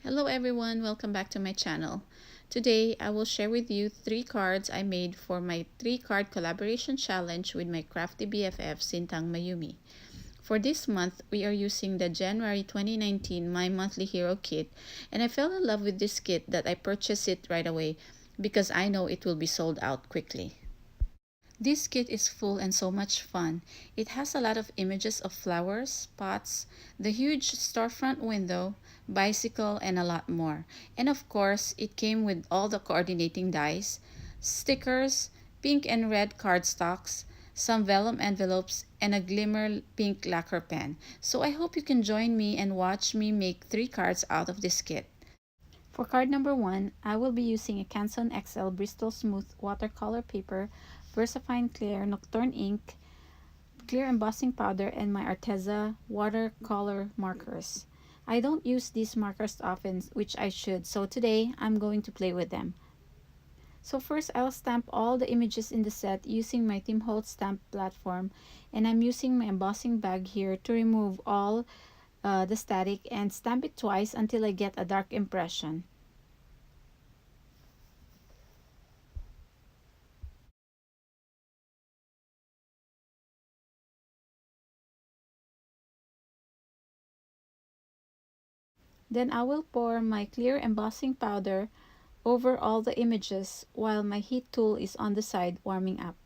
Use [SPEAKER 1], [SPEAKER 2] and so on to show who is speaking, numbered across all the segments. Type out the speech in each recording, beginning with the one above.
[SPEAKER 1] Hello everyone, welcome back to my channel. Today, I will share with you 3 cards I made for my 3-card collaboration challenge with my crafty BFF Sintang Mayumi. For this month, we are using the January 2019 My Monthly Hero Kit, and I fell in love with this kit that I purchased it right away because I know it will be sold out quickly. This kit is full and so much fun. It has a lot of images of flowers, pots, the huge storefront window, bicycle, and a lot more. And of course, it came with all the coordinating dies, stickers, pink and red cardstocks, some vellum envelopes, and a glimmer pink lacquer pen. So I hope you can join me and watch me make 3 cards out of this kit. For card number 1, I will be using a Canson XL Bristol Smooth watercolor paper, VersaFine Clear Nocturne ink, clear embossing powder, and my Arteza watercolor markers. I don't use these markers often, which I should, so today I'm going to play with them. So first, I'll stamp all the images in the set using my Tim Holtz stamp platform, and I'm using my embossing bag here to remove all the static and stamp it twice until I get a dark impression. Then I will pour my clear embossing powder over all the images while my heat tool is on the side warming up.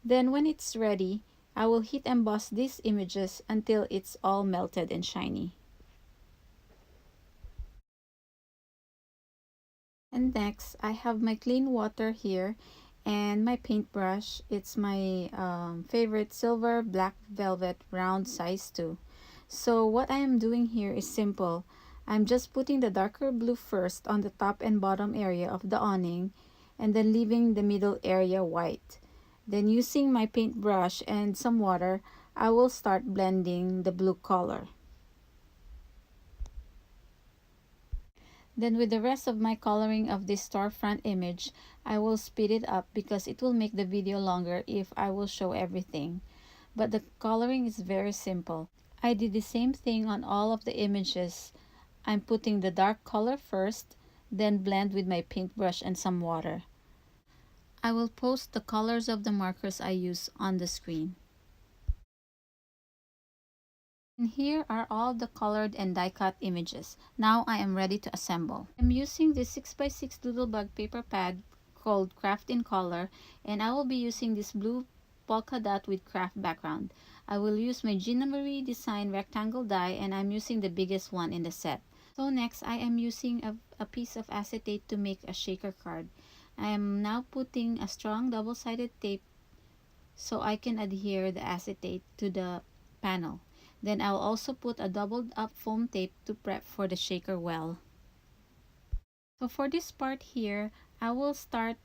[SPEAKER 1] Then when it's ready, I will heat emboss these images until it's all melted and shiny. And next, I have my clean water here and my paintbrush. It's my favorite silver black velvet round size 2. So what I am doing here is simple. I'm just putting the darker blue first on the top and bottom area of the awning and then leaving the middle area white. Then using my paintbrush and some water, I will start blending the blue color. Then with the rest of my coloring of this storefront image, I will speed it up because it will make the video longer if I will show everything. But the coloring is very simple. I did the same thing on all of the images. I'm putting the dark color first, then blend with my paintbrush and some water. I will post the colors of the markers I use on the screen. And here are all the colored and die-cut images. Now I am ready to assemble. I'm using this 6x6 doodlebug paper pad called Craft in Color, and I will be using this blue polka dot with craft background. I will use my Gina Marie design rectangle die, and I'm using the biggest one in the set. So next, I am using a piece of acetate to make a shaker card. I am now putting a strong double-sided tape so I can adhere the acetate to the panel. Then I'll also put a doubled up foam tape to prep for the shaker well. So for this part here, I will start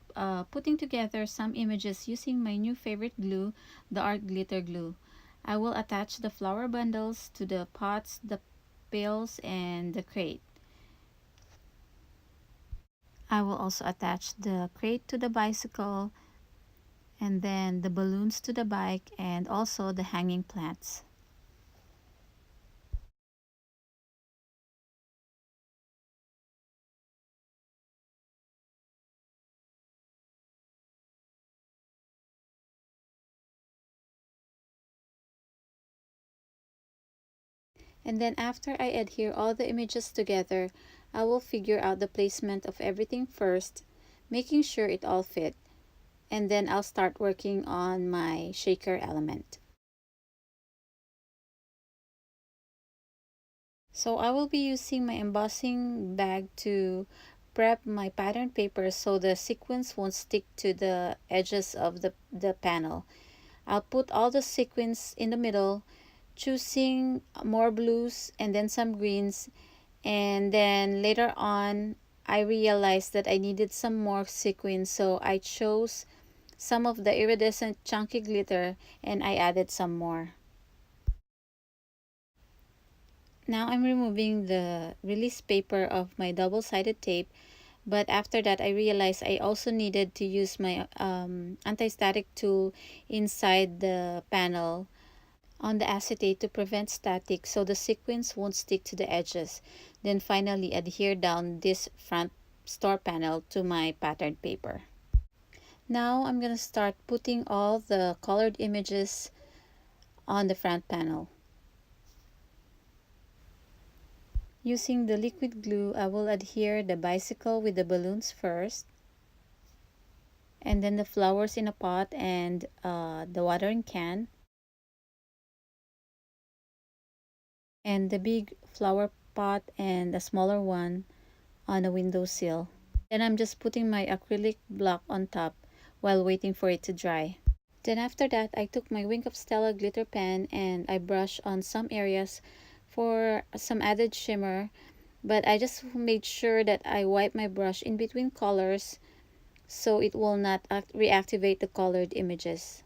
[SPEAKER 1] putting together some images using my new favorite glue, the art glitter glue. I will attach the flower bundles to the pots, the pails, and the crate. I will also attach the crate to the bicycle, and then the balloons to the bike, and also the hanging plants. And then after I adhere all the images together, I will figure out the placement of everything first, making sure it all fit. And then I'll start working on my shaker element. So I will be using my embossing bag to prep my pattern paper so the sequins won't stick to the edges of the panel. I'll put all the sequins in the middle, choosing more blues and then some greens, and then later on I realized that I needed some more sequins, so I chose some of the iridescent chunky glitter and I added some more. Now I'm removing the release paper of my double-sided tape, but after that I realized I also needed to use my anti-static tool inside the panel. on the acetate to prevent static so the sequins won't stick to the edges. Then finally adhere down this front store panel to my patterned paper. Now I'm going to start putting all the colored images on the front panel. Using the liquid glue, I will adhere the bicycle with the balloons first, and then the flowers in a pot and the watering can, and the big flower pot and a smaller one on a windowsill. Then I'm just putting my acrylic block on top while waiting for it to dry. Then after that, I took my Wink of Stella glitter pen and I brushed on some areas for some added shimmer, but I just made sure that I wipe my brush in between colors so it will not reactivate the colored images.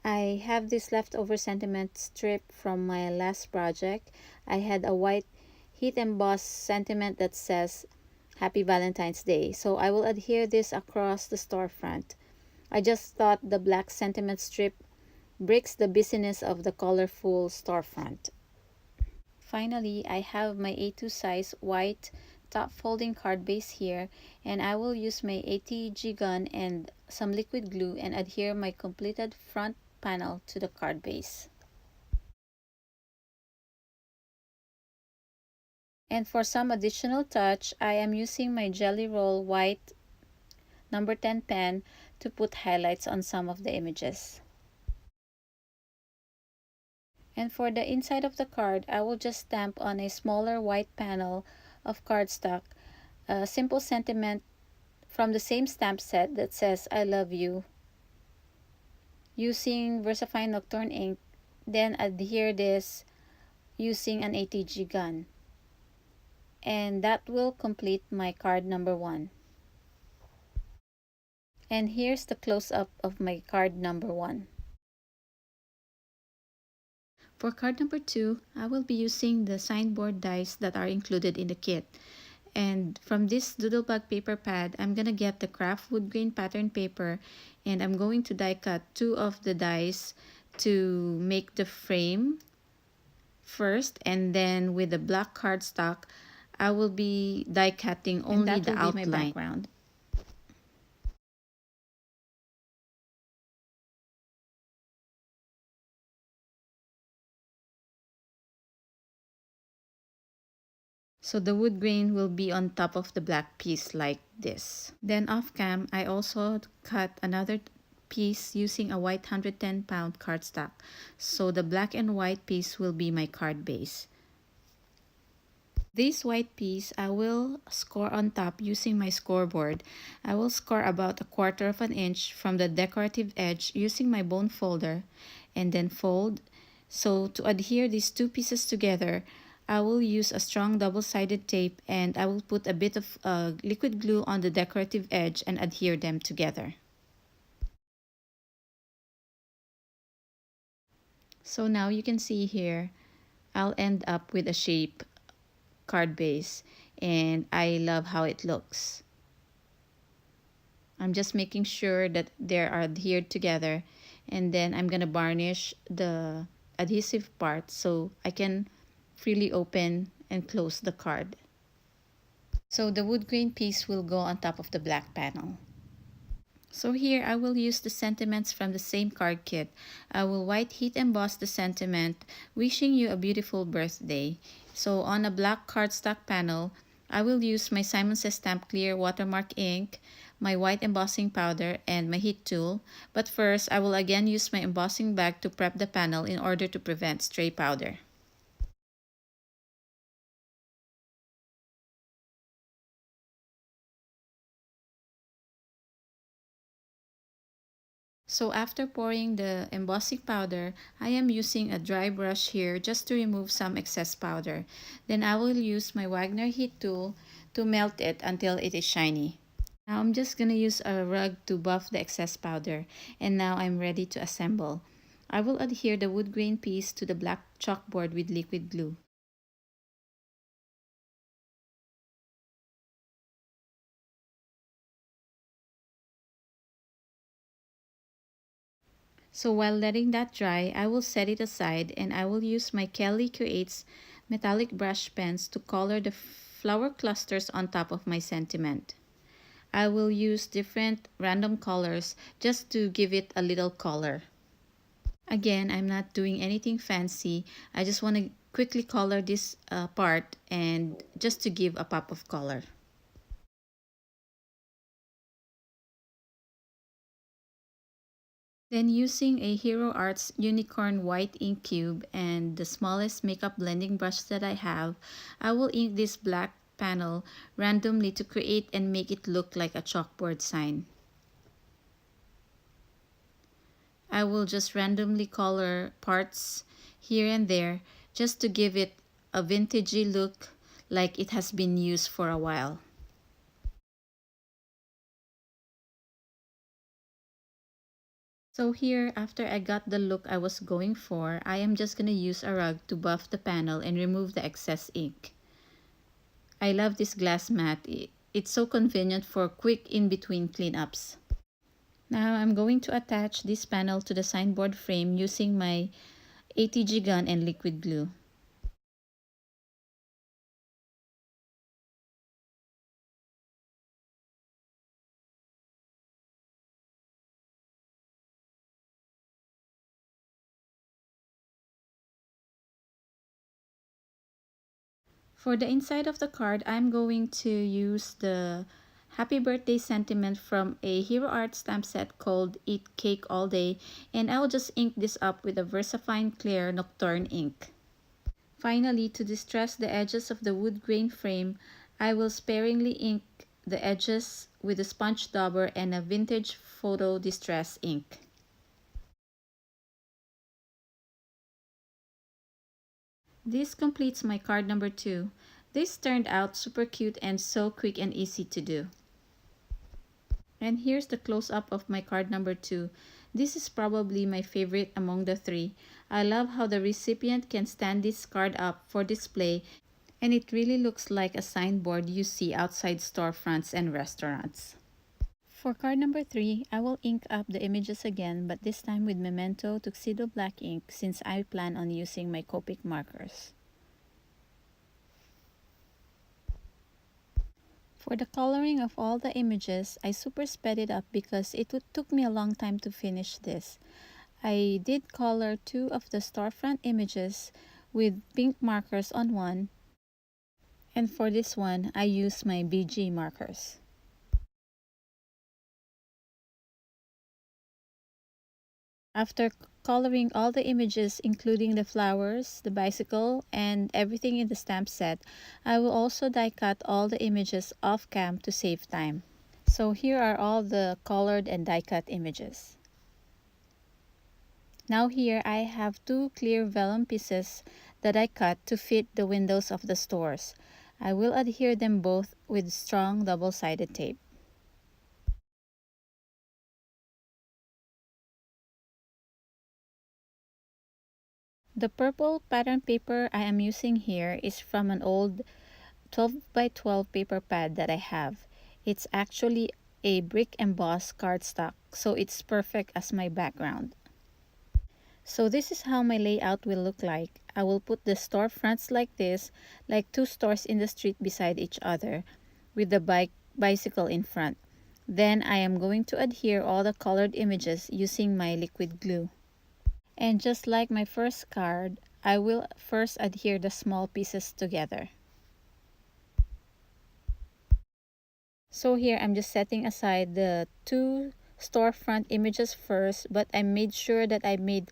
[SPEAKER 1] I have this leftover sentiment strip from my last project. I had a white heat embossed sentiment that says Happy Valentine's Day, so I will adhere this across the storefront. I just thought the black sentiment strip breaks the busyness of the colorful storefront. Finally, I have my A2 size white top folding card base here, and I will use my ATG gun and some liquid glue and adhere my completed front panel to the card base. And for some additional touch, I am using my Jelly Roll white number 10 pen to put highlights on some of the images. And for the inside of the card, I will just stamp on a smaller white panel of cardstock a simple sentiment from the same stamp set that says I love you using VersaFine Nocturne ink, then adhere this using an ATG gun. And that will complete my card number 1. And here's the close-up of my card number 1. For card number 2, I will be using the signboard dies that are included in the kit. And from this doodlebug paper pad, I'm gonna get the craft wood grain pattern paper and I'm going to die cut 2 of the dies to make the frame first, and then with the black cardstock, I will be die cutting only the outline. My background. So the wood grain will be on top of the black piece like this. Then off cam, I also cut another piece using a white 110-pound cardstock. So the black and white piece will be my card base. This white piece, I will score on top using my scoreboard. I will score about 1/4 of an inch from the decorative edge using my bone folder and then fold. So to adhere these two pieces together, I will use a strong double-sided tape and I will put a bit of liquid glue on the decorative edge and adhere them together. So now you can see here, I'll end up with a shape card base and I love how it looks. I'm just making sure that they are adhered together, and then I'm gonna varnish the adhesive part so I can freely open and close the card. So the wood grain piece will go on top of the black panel. So here I will use the sentiments from the same card kit. I will white heat emboss the sentiment, wishing you a beautiful birthday. So on a black cardstock panel, I will use my Simon Says Stamp Clear watermark ink, my white embossing powder, and my heat tool. But first, I will again use my embossing bag to prep the panel in order to prevent stray powder. So after pouring the embossing powder, I am using a dry brush here just to remove some excess powder. Then I will use my Wagner heat tool to melt it until it is shiny. Now I'm just gonna use a rug to buff the excess powder, and now I'm ready to assemble. I will adhere the wood grain piece to the black chalkboard with liquid glue. So while letting that dry, I will set it aside and I will use my Kelly Creates metallic brush pens to color the flower clusters on top of my sentiment. I will use different random colors just to give it a little color. Again, I'm not doing anything fancy. I just want to quickly color this part and just to give a pop of color. Then using a Hero Arts Unicorn White Ink Cube and the smallest makeup blending brush that I have, I will ink this black panel randomly to create and make it look like a chalkboard sign. I will just randomly color parts here and there just to give it a vintagey look like it has been used for a while. So here, after I got the look I was going for, I am just gonna use a rug to buff the panel and remove the excess ink. I love this glass mat. It's so convenient for quick in-between cleanups. Now I'm going to attach this panel to the signboard frame using my ATG gun and liquid glue. For the inside of the card, I'm going to use the happy birthday sentiment from a Hero Art stamp set called Eat Cake All Day, and I'll just ink this up with a VersaFine Clear Nocturne ink. Finally, to distress the edges of the wood grain frame, I will sparingly ink the edges with a sponge dauber and a vintage photo distress ink. This completes my card number 2. This turned out super cute and so quick and easy to do. And here's the close-up of my card number 2. This is probably my favorite among the three. I love how the recipient can stand this card up for display, and it really looks like a signboard you see outside storefronts and restaurants. For card number 3, I will ink up the images again, but this time with Memento Tuxedo Black ink since I plan on using my Copic markers. For the coloring of all the images, I super sped it up because took me a long time to finish this. I did color 2 of the storefront images with pink markers on one, and for this one, I used my BG markers. After coloring all the images, including the flowers, the bicycle, and everything in the stamp set, I will also die cut all the images off cam to save time. So here are all the colored and die cut images. Now here I have 2 clear vellum pieces that I cut to fit the windows of the stores. I will adhere them both with strong double-sided tape. The purple pattern paper I am using here is from an old 12 by 12 paper pad that I have. It's actually a brick embossed cardstock, so it's perfect as my background. So this is how my layout will look like. I will put the storefronts like this, like 2 stores in the street beside each other, with the bicycle in front. Then I am going to adhere all the colored images using my liquid glue. And just like my first card, I will first adhere the small pieces together. So here I'm just setting aside the 2 storefront images first, but I made sure that I made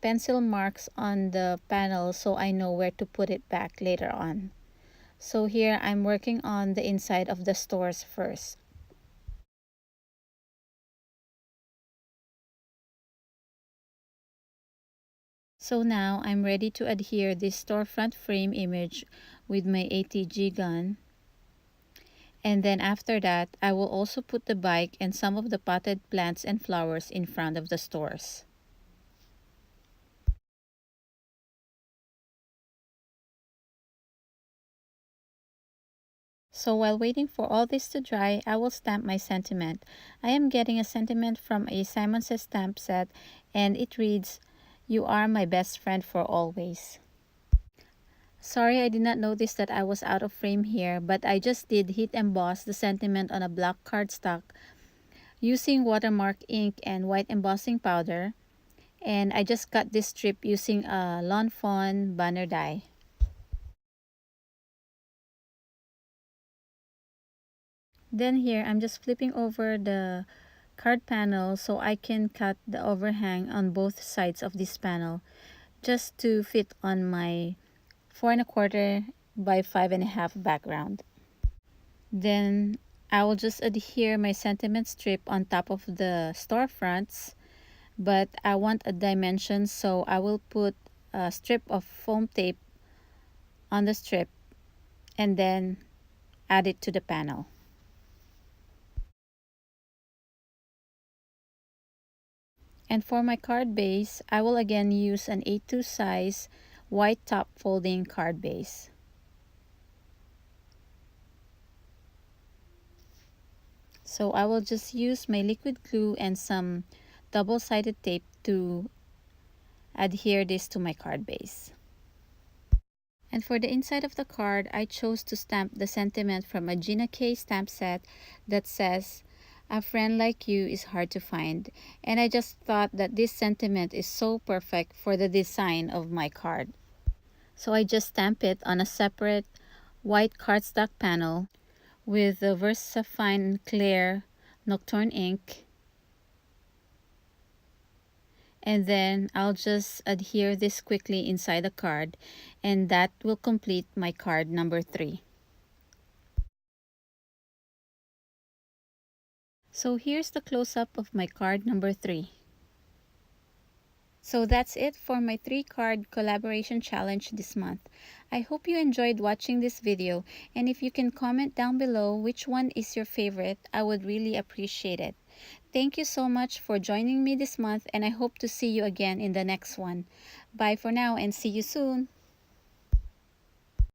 [SPEAKER 1] pencil marks on the panel so I know where to put it back later on. So here I'm working on the inside of the stores first. So now I'm ready to adhere this storefront frame image with my ATG gun. And then after that, I will also put the bike and some of the potted plants and flowers in front of the stores. So while waiting for all this to dry, I will stamp my sentiment. I am getting a sentiment from a Simon Says stamp set, and it reads, "You are my best friend for always." Sorry, I did not notice that I was out of frame here, but I just did heat emboss the sentiment on a black cardstock using watermark ink and white embossing powder, and I just cut this strip using a Lawn Fawn banner die. Then here, I'm just flipping over the card panel so I can cut the overhang on both sides of this panel just to fit on my 4 1/4 by 5 1/2 background. Then I will just adhere my sentiment strip on top of the storefronts, but I want a dimension, so I will put a strip of foam tape on the strip and then add it to the panel. And for my card base, I will again use an A2 size white top folding card base. So I will just use my liquid glue and some double-sided tape to adhere this to my card base. And for the inside of the card, I chose to stamp the sentiment from a Gina K stamp set that says, "A friend like you is hard to find." And I just thought that this sentiment is so perfect for the design of my card. So I just stamp it on a separate white cardstock panel with the VersaFine Clear Nocturne ink. And then I'll just adhere this quickly inside the card, and that will complete my card number 3. So here's the close-up of my card number 3. So that's it for my 3-card collaboration challenge this month. I hope you enjoyed watching this video, and if you can comment down below which one is your favorite, I would really appreciate it. Thank you so much for joining me this month, and I hope to see you again in the next one. Bye for now and see you soon!